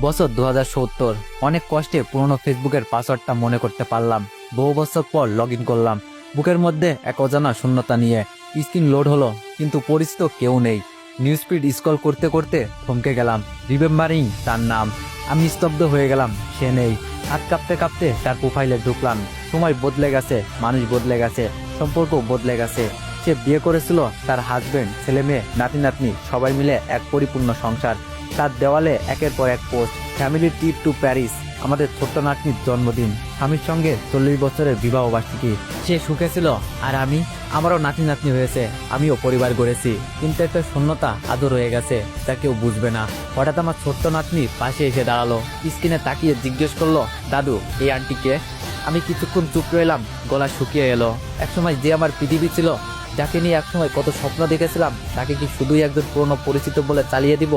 বছর 2070। অনেক কষ্টে পুরনো ফেসবুকের পাসওয়ার্ডটা মনে করতে পারলাম। বহু বছর পর লগ ইন করলাম, বুকের মধ্যে এক অজানা শূন্যতা নিয়ে। স্ক্রিন লোড হলো, কিন্তু পরিচিত কেউ নেই। নিউজ ফিড স্ক্রল করতে করতে থমকে গেলাম, রিমেম্বারিং তার নাম। আমি স্তব্ধ হয়ে গেলাম, সে নেই। হাত কাঁপতে কাঁপতে তার প্রোফাইলে ঢুকলাম। সময় বদলে গেছে, মানুষ বদলে গেছে, সম্পর্ক বদলে গেছে। সে বিয়ে করেছিল, তার হাজবেন্ড, ছেলে মেয়ে, নাতি নাতনি সবাই মিলে এক পরিপূর্ণ সংসার। তার দেওয়ালে একের পর এক post, family trip to Paris, আমাদের ছোট্ট নাতনির জন্মদিন, স্বামীর সঙ্গে 40 বছরের বিবাহ বার্ষিকী। সে সুখে ছিল, আর আমারও নাতি নাতনি হয়েছে, আমিও পরিবার গড়েছি। কিন্তু একটা শূন্যতা আদর হয়ে গেছে, তা কেউ বুঝবে না। হঠাৎ আমার ছোট্ট নাতনি পাশে এসে দাঁড়ালো, স্ক্রিনে তাকিয়ে জিজ্ঞেস করলো, দাদু, এই আন্টিকে? আমি কিছুক্ষণ চুপ রইলাম, গলা শুকিয়ে এলো। একসময় যে আমার পৃথিবী ছিল, যাকে নিয়ে একসময় কত স্বপ্ন দেখেছিলাম, তাকে কি শুধুই একজন পুরনো পরিচিত বলে চালিয়ে দিব?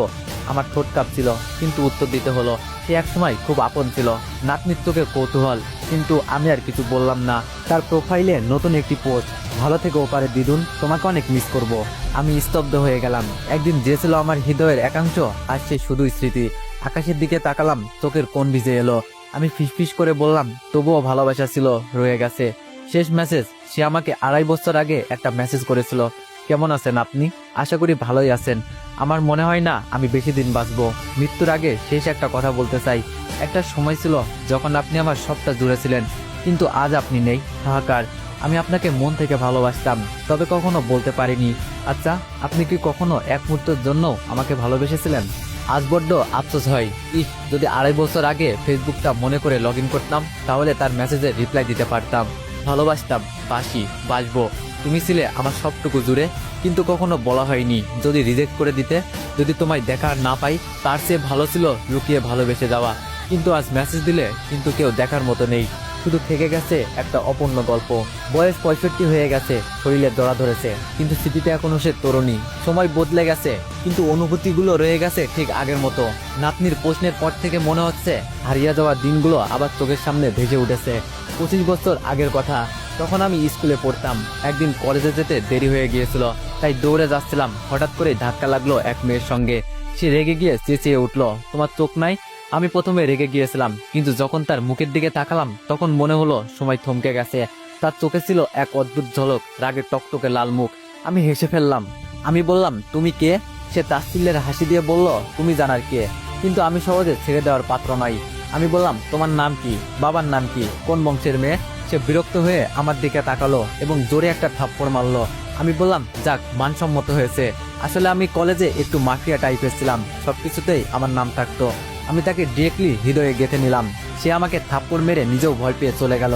আমার ঠোঁট কাঁপছিল, কিন্তু উত্তর দিতে হলো। সে একসময় খুব আপন ছিল, নাতনির চোখে কৌতূহল, কিন্তু আমি আর কিছু বললাম না। তার প্রোফাইলে নতুন একটি পোস্ট, ভালো থেকে ওপারে দিদুন, তোমাকে অনেক মিস করব। আমি স্তব্ধ হয়ে গেলাম। একদিন যে ছিল আমার হৃদয়ের একাংশ, আর সে শুধুই স্মৃতি। আকাশের দিকে তাকালাম, চোখের কোণ ভিজে এলো। আমি ফিসফিস করে বললাম, তবুও ভালোবাসা ছিল, রয়ে গেছে। শেষ মেসেজ, সে আমাকে 2.5 বছর আগে একটা মেসেজ করেছিল, কেমন আছেন আপনি? আশা করি ভালোই আছেন। আমার মনে হয় না আমি বেশি দিন বাঁচবো। মৃত্যুর আগে শেষ একটা কথা বলতে চাই। একটা সময় ছিল যখন আপনি আমার সবটা জুড়ে ছিলেন, কিন্তু আজ আপনি নেই। হাহাকার। আমি আপনাকে মন থেকে ভালোবাসতাম, তবে কখনো বলতে পারিনি। আচ্ছা, আপনি কি কখনো এক মুহূর্তের জন্য আমাকে ভালোবেসেছিলেন? আজ বড্ড আফসোস হয়। যদি 2.5 বছর আগে ফেসবুকটা মনে করে লগ ইন করতাম, তাহলে তার মেসেজে রিপ্লাই দিতে পারতাম। ভালোবাসতাম, বাসি, বাসবো। তুমি ছিলে আমার সবটুকু জুড়ে, কিন্তু কখনো বলা হয়নি যদি রিজেক্ট করে দিতে, যদি তোমায় দেখা না পাই। তার চেয়ে ভালো ছিল লুকিয়ে ভালোবেসে যাওয়া। কিন্তু আজ মেসেজ দিলে কিন্তু কেউ দেখার মতো নেই, শুধু থেকে গেছে একটা অপূর্ণ গল্প। বয়স 65 হয়ে গেছে, শরীরে জড়া ধরেছে, কিন্তু স্মৃতিতে এখনো সে তরুণী। সময় বদলে গেছে, কিন্তু অনুভূতিগুলো রয়ে গেছে ঠিক আগের মতো। নাতনির প্রশ্নের পর থেকে মনে হচ্ছে হারিয়ে যাওয়া দিনগুলো আবার চোখের সামনে ভেসে উঠেছে। 25 বছর আগের কথা। তখন আমি স্কুলে পড়তাম। একদিন কলেজে যেতে দেরি হয়ে গিয়েছিল, তাই দৌড়ে যাচ্ছিলাম। হঠাৎ করে ধাক্কা লাগলো এক মেয়ের সঙ্গে। সে রেগে গিয়ে চেঁচিয়ে উঠলো, তোমার চোখ নাই? আমি প্রথমে রেগে গিয়েছিলাম, কিন্তু যখন তার মুখের দিকে তাকালাম, তখন মনে হলো সময় থমকে গেছে। তার চোখে ছিল এক অদ্ভুত ঝলক, রাগের টকটকে লাল মুখ। আমি হেসে ফেললাম। আমি বললাম, তুমি কে? সে তাচ্ছিল্যের হাসি দিয়ে বলল, তুমি জানার কে? কিন্তু আমি সহজে ছেড়ে দেওয়ার পাত্র নই। আমি বললাম, তোমার নাম কি? বাবার নাম কি? কোন বংশের মেয়ে? সে বিরক্ত হয়ে আমার দিকে তাকালো এবং জোরে একটা থাপ্পড় মারলো। আমি বললাম, যাক, মানসম্মত হয়েছে। আসলে আমি কলেজে একটু মাফিয়া টাইপের ছিলাম, সবকিছুতেই আমার নাম থাকতো। আমি তাকে ডিরেক্টলি হৃদয়ে গেঁথে নিলাম। সে আমাকে থাপ্পড় মেরে নিজেও ভয় পেয়ে চলে গেল।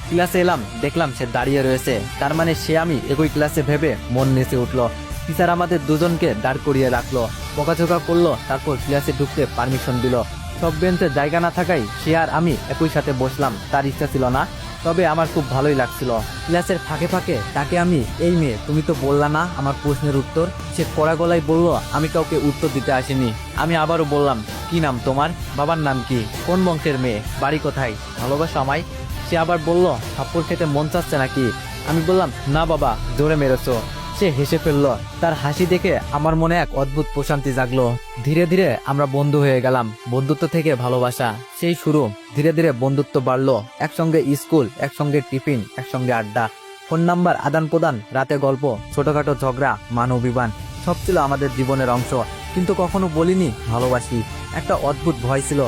ক্লাসে এলাম, দেখলাম সে দাঁড়িয়ে রয়েছে। তার মানে সে আমি একই ক্লাসে ভেবে মন নেচে উঠলো। টিচার আমাদের দুজনকে দাঁড় করিয়ে রাখলো, বকাঝোকা করলো, তারপর ক্লাসে ঢুকতে পারমিশন দিল। সব বেঞ্চে জায়গা না থাকায় সে আর আমি একই সাথে বসলাম। তার ইচ্ছা ছিল না, তবে আমার খুব ভালোই লাগছিল। ক্লাসের ফাঁকে ফাঁকে তাকে আমি, এই মেয়ে, তুমি তো বললা না আমার প্রশ্নের উত্তর। সে কড়া গলায় বলল, আমি কাউকে উত্তর দিতে আসিনি। আমি আবারও বললাম, কি নাম তোমার? বাবার নাম কি? কোন বংশের মেয়ে? বাড়ি কোথায়? ভালোবাসো আমায়? সে আবার বলল, থাপ্পড় খেতে মন চাচ্ছে নাকি? আমি বললাম, না বাবা, জোরে মেরেছো। সে হেসে ফেলল। তার হাসি দেখে আমার মনে এক অদ্ভুত প্রশান্তি জাগলো। ধীরে ধীরে আমরা বন্ধু হয়ে গেলাম। বন্ধুত্ব থেকে ভালোবাসা, সেই শুরু। ধীরে ধীরে বন্ধুত্ব বাড়লো। একসঙ্গে স্কুল, একসঙ্গে টিফিন, একসঙ্গে আড্ডা, ফোন নাম্বার আদান প্রদান, রাতে গল্প, ছোটখাটো ঝগড়া, মান অভিমান, সব ছিল আমাদের জীবনের অংশ। কিন্তু কখনো বলিনি ভালোবাসি। একটা অদ্ভুত ভয় ছিল,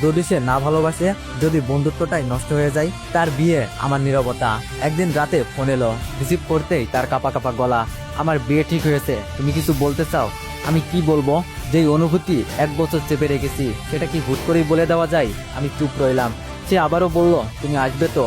যদি সে না ভালোবাসে, যদি বন্ধুত্বটাই নষ্ট হয়ে যায়। তার বিয়ে, আমার নীরবতা। একদিন রাতে ফোন এলো, রিসিভ করতেই তার কাঁপা কাঁপা গলা, আমার বিয়ে ঠিক হয়েছে, তুমি কিছু বলতে চাও? আমি কি বলবো? যেই অনুভূতি 1 বছর চেপে রেখেছি, সেটা কি হুট করেই বলে দেওয়া যায়? আমি চুপ রইলাম। সে আবারও বলল, তুমি আসবে তো?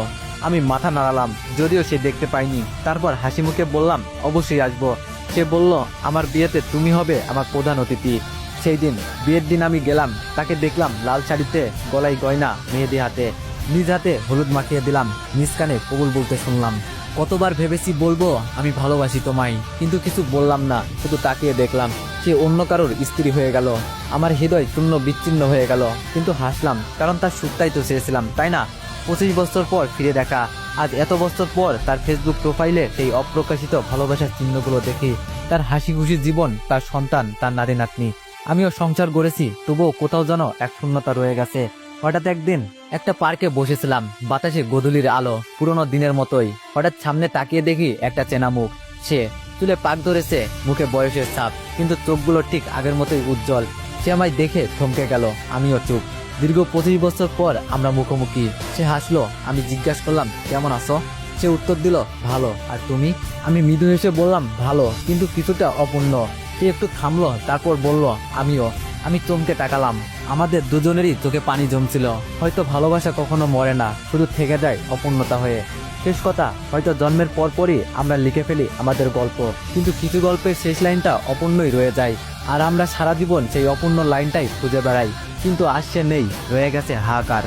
আমি মাথা নাড়ালাম, যদিও সে দেখতে পাইনি। তারপর হাসি মুখে বললাম, অবশ্যই আসবো। সে বলল, আমার বিয়েতে তুমি হবে আমার প্রধান অতিথি। সেই দিন, বিয়ের দিন আমি গেলাম। তাকে দেখলাম লাল শাড়িতে, গলায় গয়না, মেহেদি হাতে। নিজ হাতে হলুদ মাখিয়ে দিলাম, নিজ কানে কবুল বলতে শুনলাম। কতবার ভেবেছি বলবো আমি ভালোবাসি তোমায়, কিন্তু কিছু বললাম না, শুধু তাকিয়ে দেখলাম। সে অন্য কারোর স্ত্রী হয়ে গেল। আমার হৃদয় চূর্ণ বিচ্ছিন্ন হয়ে গেল, কিন্তু হাসলাম, কারণ তার সুখটাই তো চেয়েছিলাম, তাই না? 25 বছর পর ফিরে দেখা। আজ এত বছর পর তার ফেসবুক প্রোফাইলে সেই অপ্রকাশিত ভালোবাসার চিহ্নগুলো দেখি। তার হাসি খুশি জীবন, তার সন্তান, তার নাতি নাতনি। আমিও সংসার গড়েছি, তবুও কোথাও যেন এক শূন্যতা রয়ে গেছে। হঠাৎ একদিন একটা পার্কে বসেছিলাম, বাতাসে গোধূলির আলো, পুরোনো দিনের মতোই। হঠাৎ সামনে তাকিয়ে দেখি একটা চেনা মুখ। সে চুলে পাক ধরেছে, মুখে বয়সের ছাপ, কিন্তু চোখগুলো ঠিক আগের মতোই উজ্জ্বল। সে আমায় দেখে থমকে গেল, আমিও চুপ। দীর্ঘ 25 বছর পর আমরা মুখোমুখি। সে হাসলো, আমি জিজ্ঞাসা করলাম, কেমন আছো? সে উত্তর দিল, ভালো। আর তুমি? আমি মৃদু হেসে বললাম, ভালো, কিন্তু কিছুটা অপূর্ণ। সে একটু থামলো, তারপর বলল, আমিও। আমি চমকে তাকালাম। আমাদের দুজনেরই চোখে পানি জমছিল। হয়তো ভালোবাসা কখনো মরে না, শুধু থেকে যায় অপূর্ণতা হয়ে। শেষ কথা, হয়তো জন্মের পরপরই আমরা লিখে ফেলি আমাদের গল্প, কিন্তু কিছু গল্পের শেষ লাইনটা অপূর্ণই রয়ে যায়। আর আমরা সারা জীবন সেই অপূর্ণ লাইনটাই খুঁজে বেড়াই, কিন্তু আজ সে নেই, রয়ে গেছে হাহাকার।